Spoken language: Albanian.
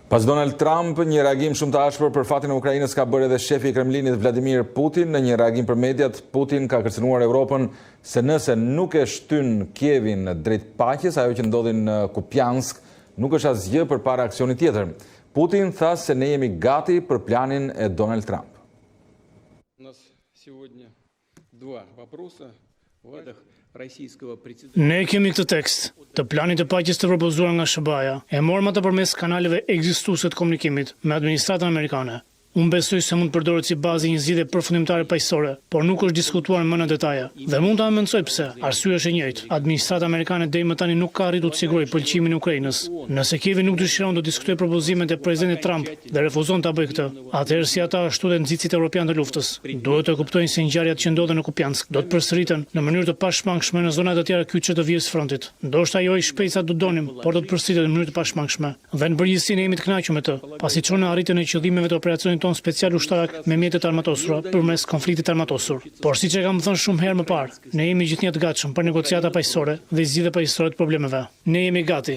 Pas Donald Trump, një reagim shumë të ashpër për fatin e Ukrainës ka bërë edhe shefi i Kremlinit Vladimir Putin. Në një reagim për mediat, Putin ka kërcënuar Europën se nëse nuk e shtyn Kievin drejt paqes, ajo që ndodhi në Kupiansk nuk është asgjë përpara aksionit tjetër. Putin tha se ne jemi gati për planin e Donald Trump. Ne kemi këtë tekst të planit të paqes të propozuar nga SBA-ja. E morëm atë përmes kanaleve ekzistuese të komunikimit me administratën amerikane. Unë besoj se mund të përdoret si bazë një zgjidhje përfundimtare paqësore, por nuk është diskutuar më në detaje. Dhe mund ta mençoj pse. Arsyeja është e njëjtë. Administrata amerikane deri më tani nuk ka arritur të sigurojë pëlqimin e Ukrainës. Nëse Kievi nuk dëshiron të diskutojë propozimet e presidentit Trump dhe refuzon ta bëjë këtë, atëherë si ata ashtu dhe nxitësit evropian të luftës duhet të kuptojnë se ngjarjet që ndodhen në Kupiansk do të përsëriten në mënyrë të pashmangshme në zona të tjera kyçe të vijës frontit. Ndoshta ajo i shpejtësa do donim, por do të përsëritet në mënyrë të pashmangshme. Dhe në përgjithësi ne jemi të kënaqur me të, pasi çon në arritjen e qëllimeve të operacionit ton special ushtarak me mjetet armatosura përmes konfliktit armatosur. Por siç e kam thënë shumë herë më parë, ne jemi gjithnjë të gatshëm për negociata paqësore dhe zgjidhje paqësore të problemeve. Ne jemi gati.